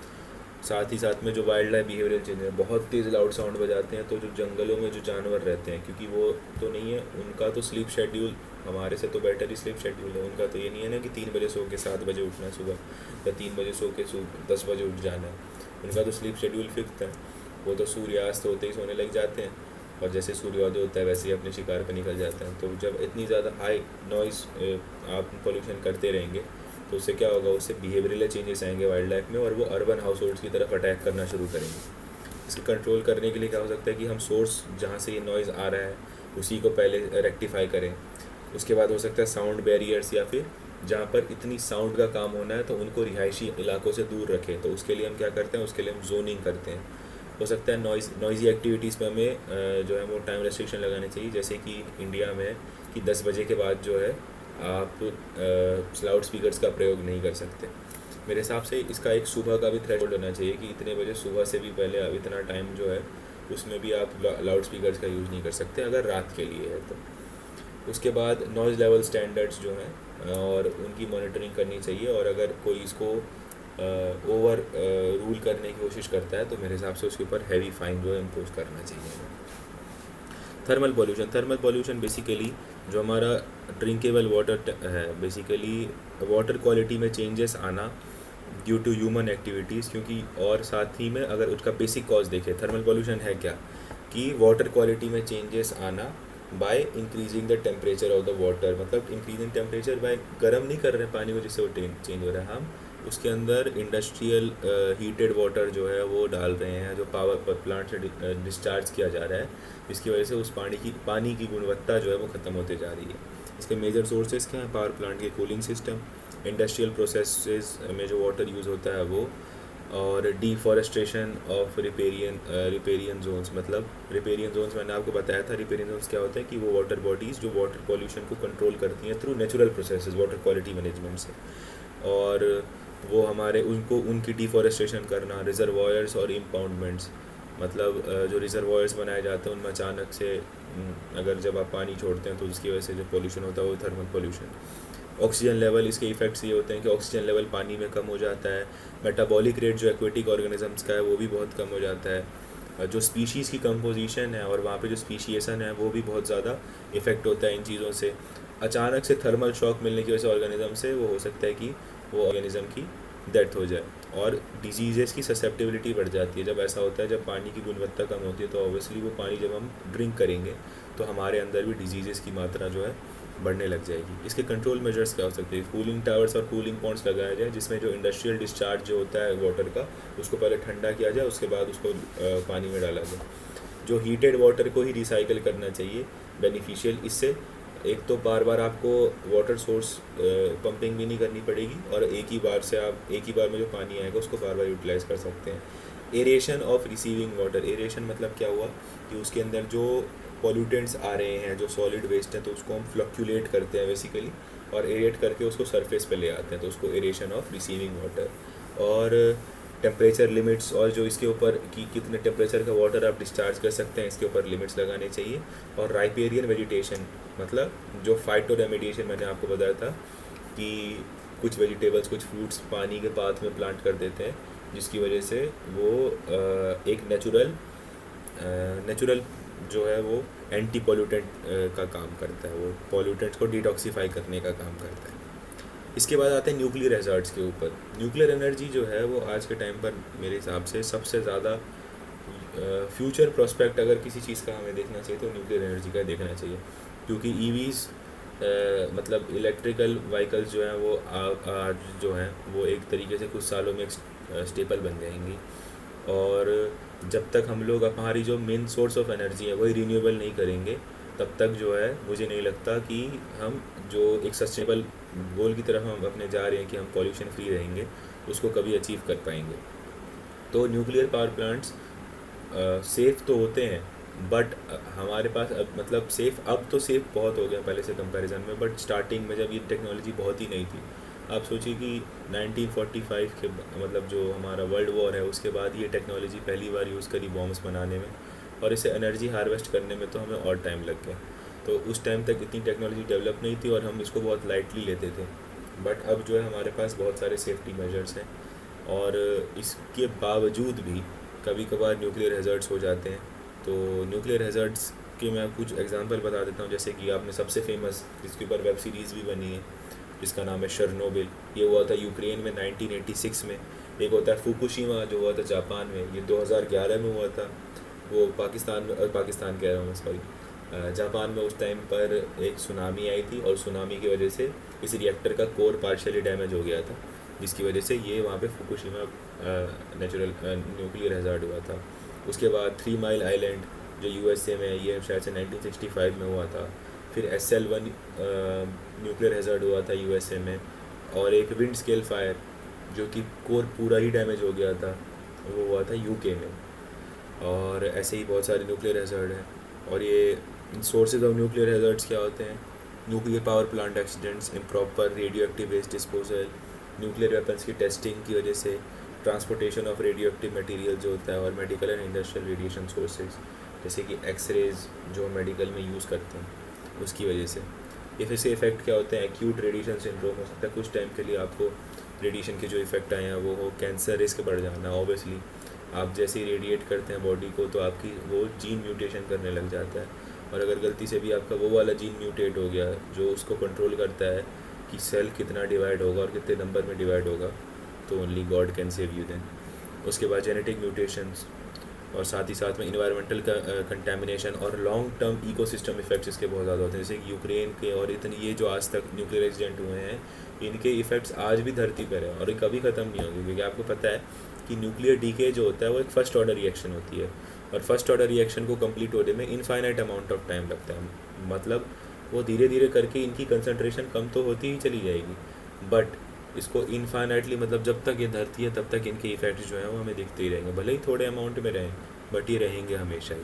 साथ ही साथ में जो वाइल्ड लाइफ बिहेवियरल चेंज है, बहुत तेज़ लाउड साउंड बजाते हैं, तो जो जंगलों में जो जानवर रहते हैं, क्योंकि वो तो नहीं है, उनका तो स्लीप शेड्यूल हमारे से तो बेटर ही स्लीप शेड्यूल है उनका। तो ये नहीं है ना कि 3 बजे सो के 7 बजे उठना है सुबह, या 3 बजे सो के 10 बजे उठ जाना है। उनका तो स्लीप शेड्यूल फिक्स है, वो तो सूर्यास्त होते ही सोने लग जाते हैं, और जैसे सूर्योदय होता है वैसे ही अपने शिकार पर निकल जाते हैं। तो जब इतनी ज़्यादा हाई नॉइज़ आप पोल्यूशन करते रहेंगे तो उससे क्या होगा, उससे बिहेवियरल चेंजेस आएंगे वाइल्ड लाइफ में, और वो अर्बन हाउस होल्ड्स की तरफ अटैक करना शुरू करेंगे। इसको कंट्रोल करने के लिए क्या हो सकता है कि हम सोर्स जहाँ से ये नॉइज़ आ रहा है उसी को पहले रेक्टिफाई करें। उसके बाद हो सकता है साउंड बैरियर्स, या फिर जहाँ पर इतनी साउंड का काम होना है तो उनको रिहायशी इलाकों से दूर रखें, तो उसके लिए हम क्या करते हैं, उसके लिए हम जोनिंग करते हैं। हो सकता है नॉइज़ी एक्टिविटीज़ पे हमें जो है वो टाइम रेस्ट्रिक्शन लगाने चाहिए, जैसे कि इंडिया में है कि 10 बजे के बाद जो है आप लाउड स्पीकर्स का प्रयोग नहीं कर सकते। मेरे हिसाब से इसका एक सुबह का भी थ्रेशोल्ड होना चाहिए कि इतने बजे सुबह से भी पहले अब इतना टाइम जो है उसमें भी आप लाउड स्पीकर्स का यूज़ नहीं कर सकते अगर रात के लिए है तो। उसके बाद नॉइज़ लेवल स्टैंडर्ड्स जो हैं और उनकी मॉनिटरिंग करनी चाहिए, और अगर कोई इसको ओवर रूल करने की कोशिश करता है तो मेरे हिसाब से उसके ऊपर हैवी फाइन जो है इम्पोज करना चाहिए। थर्मल पॉल्यूशन बेसिकली जो हमारा ड्रिंकेबल वाटर है, बेसिकली वाटर क्वालिटी में चेंजेस आना ड्यू टू ह्यूमन एक्टिविटीज़, क्योंकि और साथ ही में अगर उसका बेसिक कॉज देखें थर्मल पॉल्यूशन है क्या, कि वाटर क्वालिटी में चेंजेस आना by increasing the temperature of the water, मतलब इंक्रीजिंग टेम्परेचर बाय गर्म नहीं कर रहे हैं पानी को जिससे वो चेंज हो रहा है, हम उसके अंदर इंडस्ट्रियल हीटेड वाटर जो है वो डाल रहे हैं जो पावर प्लांट से डिस्चार्ज किया जा रहा है, जिसकी वजह से उस पानी की गुणवत्ता जो है वो ख़त्म होते जा रही है। इसके मेजर सोर्सेज क्या हैं, पावर प्लांट के कूलिंग सिस्टम, इंडस्ट्रियल प्रोसेसेस में जो वाटर यूज़ होता है वो, और डिफॉरेस्टेशन ऑफ रिपेरियन जोन्स, मतलब रिपेरियन जोन्स मैंने आपको बताया था, रिपेरियन जोन्स क्या होता है कि वो वाटर बॉडीज़ जो वाटर पॉल्यूशन को कंट्रोल करती हैं through natural processes water quality management से, और वो हमारे उनको उनकी डिफॉरेस्टेशन करना, रिजर्वायर्स और इम्पाउंडमेंट्स, मतलब जो रिजर्वायर्स बनाए जाते हैं उनमें अचानक से अगर जब आप पानी छोड़ते हैं तो उसकी वजह से जो पोल्यूशन होता है वो थर्मल पोल्यूशन। ऑक्सीजन लेवल, इसके इफ़ेक्ट्स ये होते हैं कि ऑक्सीजन लेवल पानी में कम हो जाता है, मेटाबॉलिक रेट जो एक्वेटिक ऑर्गेनिजम्स का है वो भी बहुत कम हो जाता है, जो स्पीशीज़ की कंपोजिशन है और वहाँ पे जो स्पीशीएशन है वो भी बहुत ज़्यादा इफ़ेक्ट होता है इन चीज़ों से। अचानक से थर्मल शॉक मिलने की वजह से ऑर्गेनिज्म से वो हो सकता है कि वो ऑर्गेनिज्म की डेथ हो जाए, और डिजीज़ेस की ससेप्टिबिलिटी बढ़ जाती है। जब ऐसा होता है, जब पानी की गुणवत्ता कम होती है तो ऑब्वियसली वो पानी जब हम ड्रिंक करेंगे तो हमारे अंदर भी डिजीज़ेस की मात्रा जो है बढ़ने लग जाएगी। इसके कंट्रोल मेजर्स क्या हो सकते हैं, कूलिंग टावर्स और कूलिंग पॉइंट्स लगाया जाए जिसमें जो इंडस्ट्रियल डिस्चार्ज जो होता है वाटर का उसको पहले ठंडा किया जाए, उसके बाद उसको पानी में डाला जाए। जो हीटेड वाटर को ही रिसाइकिल करना चाहिए बेनिफिशियल, इससे एक तो बार बार आपको वाटर सोर्स पंपिंग भी नहीं करनी पड़ेगी, और एक ही बार में जो पानी आएगा उसको बार बार यूटिलाइज़ कर सकते हैं। Aeration of receiving water, aeration मतलब क्या हुआ कि उसके अंदर जो पॉल्यूटेंट्स आ रहे हैं, जो सॉलिड वेस्ट है, तो उसको हम फ्लक्चुलेट करते हैं बेसिकली, और एरेट करके उसको सरफेस पे ले आते हैं, तो उसको एरेशन ऑफ रिसीविंग वाटर। और टेम्परेचर लिमिट्स, और जो इसके ऊपर कि कितने टेम्परेचर का वाटर आप डिस्चार्ज कर सकते हैं इसके ऊपर लिमिट्स लगाने चाहिए। और राइपेरियन वेजिटेशन, मतलब जो फाइटो रेमेडिएशन मैंने आपको बताया था कि कुछ वेजिटेबल्स, कुछ फ्रूट्स पानी के पाथ में प्लांट कर देते हैं, जिसकी वजह से वो एक नेचुरल जो है वो एंटी पॉल्यूटेंट का काम करता है, वो पॉल्यूटेंट्स को डिटॉक्सीफाई करने का काम करता है। इसके बाद आते हैं न्यूक्लियर हैज़ार्ड्स के ऊपर। न्यूक्लियर एनर्जी जो है वो आज के टाइम पर मेरे हिसाब से सबसे ज़्यादा फ्यूचर प्रोस्पेक्ट अगर किसी चीज़ का हमें देखना चाहिए तो न्यूक्लियर एनर्जी का देखना चाहिए, क्योंकि ईवीज़ मतलब इलेक्ट्रिकल व्हीकल्स जो हैं वो आज जो हैं वो एक तरीके से कुछ सालों में एक स्टेपल बन जाएंगी, और जब तक हम लोग हमारी जो मेन सोर्स ऑफ एनर्जी है वही रिन्यूएबल नहीं करेंगे तब तक जो है मुझे नहीं लगता कि हम जो एक सस्टेनेबल गोल की तरफ हम अपने जा रहे हैं कि हम पॉल्यूशन फ्री रहेंगे उसको कभी अचीव कर पाएंगे। तो न्यूक्लियर पावर प्लांट्स सेफ़ तो होते हैं, बट हमारे पास अब मतलब अब तो सेफ़ बहुत हो गया पहले से कंपैरिजन में, बट स्टार्टिंग में जब ये टेक्नोलॉजी बहुत ही नई थी, आप सोचिए कि 1945 के मतलब जो हमारा वर्ल्ड वॉर है उसके बाद ये टेक्नोलॉजी पहली बार यूज़ करी बॉम्ब्स बनाने में, और इसे एनर्जी हार्वेस्ट करने में तो हमें और टाइम लग गया। तो उस टाइम तक इतनी टेक्नोलॉजी डेवलप नहीं थी और हम इसको बहुत लाइटली लेते थे, बट अब जो है हमारे पास बहुत सारे सेफ्टी मेजर्स हैं, और इसके बावजूद भी कभी कभार न्यूक्लियर हैज़ार्ड्स हो जाते हैं। तो न्यूक्लियर हैज़ार्ड्स के मैं कुछ एग्जांपल बता देता हूँ, जैसे कि आपने सबसे फेमस जिसके ऊपर वेब सीरीज़ भी बनी है जिसका नाम है शर्नोबिल, ये हुआ था यूक्रेन में 1986 में। एक होता है फुकुशिमा जो हुआ था जापान में, ये 2011 में हुआ था। वो पाकिस्तान कह रहा हूँ मैं, सॉरी, जापान में उस टाइम पर एक सुनामी आई थी, और सुनामी की वजह से इस रिएक्टर का कोर पार्शियली डैमेज हो गया था, जिसकी वजह से ये वहाँ पे फुकुशिमा नेचुरल न्यूक्लियर हैज़ार्ड हुआ था। उसके बाद 3 माइल आइलैंड जो यूएसए में है, ये शायद से 1965 में हुआ था। फिर SL1 न्यूक्लियर हैज़ार्ड हुआ था USA में, और एक विंड स्केल फायर जो कि कोर पूरा ही डैमेज हो गया था, वो हुआ था UK में। और ऐसे ही बहुत सारे न्यूक्लियर हैज़ार्ड हैं। और ये सोर्सेज ऑफ न्यूक्लियर हैज़ार्ड्स क्या होते हैं? Nuclear power plant accidents, improper radio active waste disposal, nuclear weapons की टेस्टिंग की वजह से, transportation of radio active material जो होता है, और medical and industrial radiation sources जैसे कि एक्सरेज जो मेडिकल में यूज़ करते हैं उसकी वजह से। ये फिर से इफ़ेक्ट क्या होते हैं? एक्यूट रेडिएशन सिंड्रोम हो सकता है, कुछ टाइम के लिए आपको रेडिएशन के जो इफ़ेक्ट आए हैं वो हो, कैंसर रिस्क बढ़ जाना। ऑब्वियसली आप जैसे ही रेडिएट करते हैं बॉडी को तो आपकी वो जीन म्यूटेशन करने लग जाता है, और अगर गलती से भी आपका वो वाला जीन म्यूटेट हो गया जो उसको कंट्रोल करता है कि सेल कितना डिवाइड होगा और कितने नंबर में डिवाइड होगा, तो only God can save you then. उसके बाद जेनेटिक म्यूटेशंस, और साथ ही साथ में इन्वायरमेंटल कंटेमिनेशन और लॉन्ग टर्म इकोसिस्टम इफेक्ट्स इसके बहुत ज़्यादा होते हैं, जैसे कि यूक्रेन के और इतने ये जो आज तक न्यूक्लियर एक्सीडेंट हुए हैं, इनके इफ़ेक्ट्स आज भी धरती पर है और ये कभी ख़त्म नहीं होंगे, क्योंकि आपको पता है कि न्यूक्लियर डीके जो होता है वो एक फर्स्ट ऑर्डर रिएक्शन होती है, और फर्स्ट ऑर्डर रिएक्शन को कंप्लीट होने में इनफाइनाइट अमाउंट ऑफ टाइम लगता है। मतलब वो धीरे धीरे करके इनकी कंसंट्रेशन कम तो होती ही चली जाएगी, बट इसको इनफाइनाइटली, मतलब जब तक ये धरती है तब तक इनके इफ़ेक्ट्स जो हैं वो हमें दिखते ही रहेंगे, भले ही थोड़े अमाउंट में रहें, बट ये रहेंगे हमेशा ही।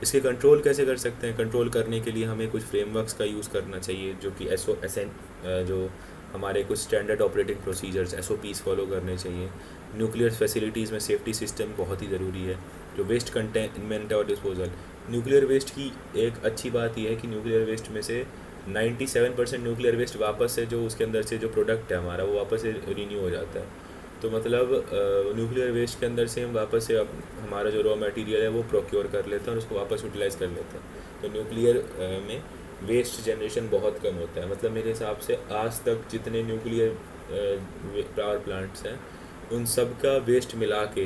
इसके कंट्रोल कैसे कर सकते हैं? कंट्रोल करने के लिए हमें कुछ फ्रेमवर्क्स का यूज़ करना चाहिए, जो कि जो हमारे कुछ standard operating procedures SOPs follow करने चाहिए। न्यूक्लियर फैसिलिटीज़ में सेफ्टी सिस्टम बहुत ही ज़रूरी है। जो वेस्ट कंटेनमेंट और डिस्पोजल, न्यूक्लियर वेस्ट की एक अच्छी बात यह है कि न्यूक्लियर वेस्ट में से 97% न्यूक्लियर वेस्ट वापस से जो उसके अंदर से जो प्रोडक्ट है हमारा वो वापस से रिन्यू हो जाता है। तो मतलब न्यूक्लियर वेस्ट के अंदर से हम वापस से हमारा जो रॉ मटेरियल है वो प्रोक्योर कर लेते हैं और उसको वापस यूटिलाइज़ कर लेते हैं। तो न्यूक्लियर में वेस्ट जनरेशन बहुत कम होता है। मतलब मेरे हिसाब से आज तक जितने न्यूक्लियर पावर प्लांट्स हैं उन सब का वेस्ट मिला के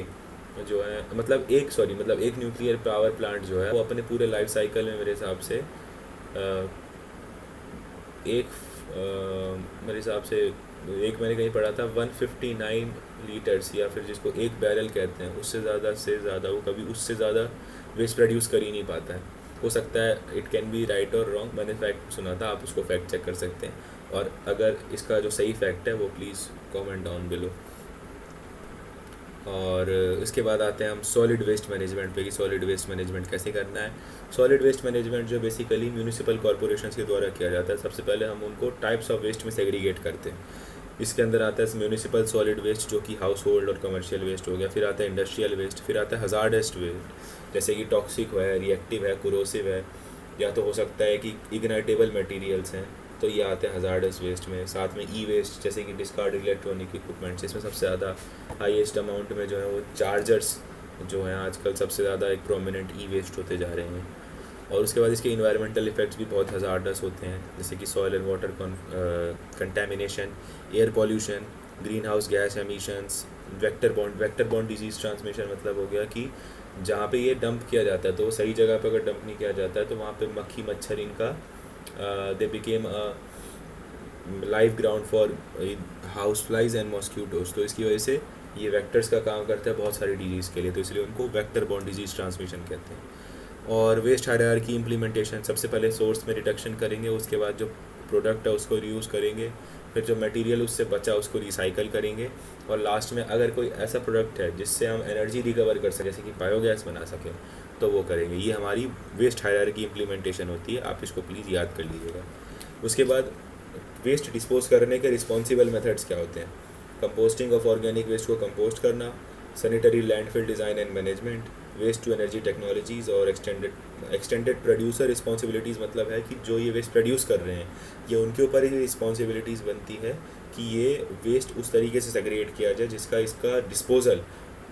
जो है, मतलब एक न्यूक्लियर पावर प्लांट जो है वो अपने पूरे लाइफ साइकिल में मेरे हिसाब से मेरे हिसाब से एक मैंने कहीं पढ़ा था 159 लीटर्स, या फिर जिसको एक बैरल कहते हैं, उससे ज़्यादा वो कभी उससे ज़्यादा वेस्ट प्रोड्यूस कर ही नहीं पाता है। हो सकता है इट कैन बी राइट और रॉन्ग, मैंने फैक्ट सुना था, आप उसको फैक्ट चेक कर सकते हैं, और अगर इसका जो सही फैक्ट है वो प्लीज़ कमेंट डाउन बिलो। और इसके बाद आते हैं हम सॉलिड वेस्ट मैनेजमेंट पे कि सॉलिड वेस्ट मैनेजमेंट कैसे करना है। सॉलिड वेस्ट मैनेजमेंट जो बेसिकली म्यूनिसिपल कॉर्पोरेशन के द्वारा किया जाता है। सबसे पहले हम उनको टाइप्स ऑफ वेस्ट में सेग्रीगेट करते हैं। इसके अंदर आता है म्यूनिसिपल सॉलिड वेस्ट जो कि हाउस होल्ड और कमर्शियल वेस्ट हो गया, फिर आता है इंडस्ट्रियल वेस्ट, फिर आता है हज़ार्डस वेस्ट जैसे कि टॉक्सिक है, रिएक्टिव है, कुरोसिव है, या तो हो सकता है कि इग्नाइटेबल मटेरियल्स हैं, तो ये आते हैं हज़ार्डस वेस्ट में। साथ में ई वेस्ट जैसे कि डिस्कार्ड इलेक्ट्रॉनिक इक्विपमेंट्स, इसमें सबसे ज़्यादा हाईएस्ट अमाउंट में जो है वो चार्जर्स जो हैं आजकल सबसे ज़्यादा एक प्रोमिनेंट ई वेस्ट होते जा रहे हैं। और उसके बाद इसके इन्वायरमेंटल इफ़ेक्ट्स भी बहुत हज़ार्डस होते हैं, जैसे कि soil and water contamination, air pollution, green house gas emissions, vector bond disease transmission. मतलब हो गया कि जहाँ पे ये डंप किया जाता है तो सही जगह पे अगर डंप नहीं किया जाता है तो वहाँ पे मक्खी मच्छर इनका they became live ground for house flies and mosquitoes. तो इसकी वजह से ये वेक्टर्स का काम करता है बहुत सारी डिजीज़ के लिए, तो इसलिए उनको वेक्टर बॉन्ड डिजीज़ ट्रांसमिशन कहते हैं। और वेस्ट हायरार्की इम्प्लीमेंटेशन, सबसे पहले सोर्स में रिडक्शन करेंगे, उसके बाद जो प्रोडक्ट है उसको रीयूज़ करेंगे, फिर जो मटेरियल उससे बचा उसको रिसाइकल करेंगे, और लास्ट में अगर कोई ऐसा प्रोडक्ट है जिससे हम एनर्जी रिकवर कर सकें, जैसे कि बायोगैस बना सकें, तो वो करेंगे। ये हमारी वेस्ट हायरार्की इम्प्लीमेंटेशन होती है, आप इसको प्लीज़ याद कर लीजिएगा। उसके बाद वेस्ट डिस्पोज करने के रिस्पॉन्सिबल मेथड्स क्या होते हैं? कंपोस्टिंग ऑफ ऑर्गेनिक वेस्ट को कंपोस्ट करना, sanitary landfill design and management, waste to energy technologies, और एक्सटेंडेड प्रोड्यूसर रिस्पॉन्सिबिलिटीज़। मतलब है कि जो ये वेस्ट प्रोड्यूस कर रहे हैं ये उनके ऊपर ही रिस्पॉन्सिबिलिटीज़ बनती है कि ये वेस्ट उस तरीके से सेग्रीगेट किया जाए जिसका इसका डिस्पोजल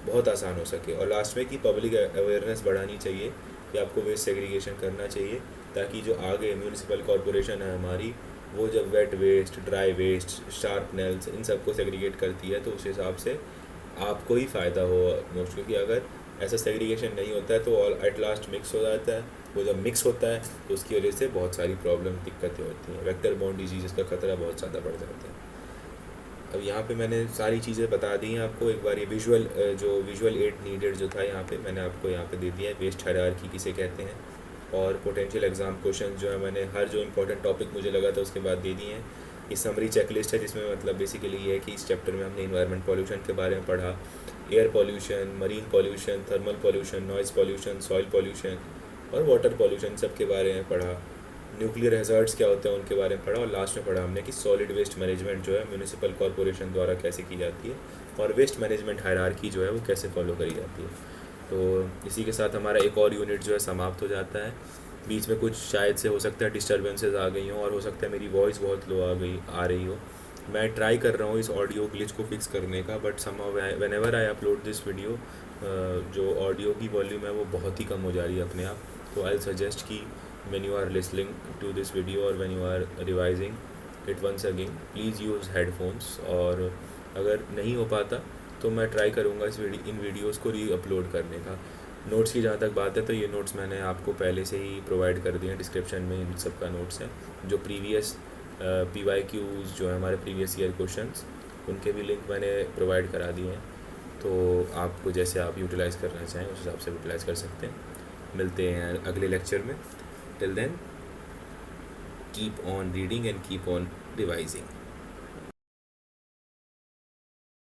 बहुत आसान हो सके। और लास्ट में कि पब्लिक अवेयरनेस बढ़ानी चाहिए कि आपको वेस्ट सेग्रीगेशन करना चाहिए, ताकि जो आगे म्यूनिसिपल कॉर्पोरेशन है हमारी, वो जब वेट वेस्ट, ड्राई वेस्ट, शार्पनेल्स, इन सबको सेग्रीगेट करती है तो उस हिसाब से आपको ही फ़ायदा हो मोस्ट, क्योंकि अगर ऐसा सेग्रीगेशन नहीं होता है तो ऑल एट लास्ट मिक्स हो जाता है। वो जब मिक्स होता है तो उसकी वजह से बहुत सारी प्रॉब्लम दिक्कतें होती हैं, वेक्टर बॉन्ड डिजीज़ का खतरा बहुत ज़्यादा बढ़ जाता है। अब यहाँ पे मैंने सारी चीज़ें बता दी हैं आपको। एक बार ये विजुअल एड नीडेड जो था यहाँ पे मैंने आपको यहाँ पे दे दिया है, वेस्ट हायरार्की किसे कहते हैं। और पोटेंशियल एग्ज़ाम क्वेश्चन जो है मैंने हर जो इंपॉर्टेंट टॉपिक मुझे लगा था उसके बाद दे दिए हैं। ये समरी चेकलिस्ट है जिसमें मतलब बेसिकली ये है कि इस चैप्टर में हमने इन्वायरमेंट पॉल्यूशन के बारे में पढ़ा, air pollution, marine pollution, thermal pollution, noise pollution, soil pollution और वाटर पॉल्यूशन सब के बारे में पढ़ा। न्यूक्लियर हैज़ार्ड्स क्या होते हैं उनके बारे में पढ़ा, और लास्ट में पढ़ा हमने कि सॉलिड वेस्ट मैनेजमेंट जो है म्यूनिसिपल कॉरपोरेशन द्वारा कैसे की जाती है और वेस्ट मैनेजमेंट हायरार्की जो है वो कैसे फॉलो करी जाती है। तो इसी के साथ हमारा एक और यूनिट जो है समाप्त हो जाता है। बीच में कुछ शायद से हो सकता है डिस्टर्बेंसेस आ गई हों और हो सकता है मेरी वॉइस बहुत लो आ रही हो। मैं ट्राई कर रहा हूँ इस ऑडियो ग्लिच को फिक्स करने का, but somehow whenever I upload this video जो ऑडियो की वॉल्यूम है वो बहुत ही कम हो जा रही है अपने आप। तो आई सजेस्ट कि when you are listening to this video और when you are revising it once again please use headphones. और अगर नहीं हो पाता तो मैं ट्राई करूँगा इन वीडियोज़ को री अपलोड करने का। नोट्स की जहाँ तक बात है तो ये नोट्स मैंने आपको पहले से ही प्रोवाइड कर दिए हैं, डिस्क्रिप्शन में इन सब का नोट्स है। जो प्रीवियस PYQs जो है हमारे प्रीवियस ईयर क्वेश्चंस उनके भी लिंक मैंने प्रोवाइड करा दिए हैं। तो आपको जैसे आप यूटिलाइज़ करना चाहें उस हिसाब से यूटिलाइज़ कर सकते हैं। मिलते हैं अगले लेक्चर में। Till then keep on reading and keep on revising.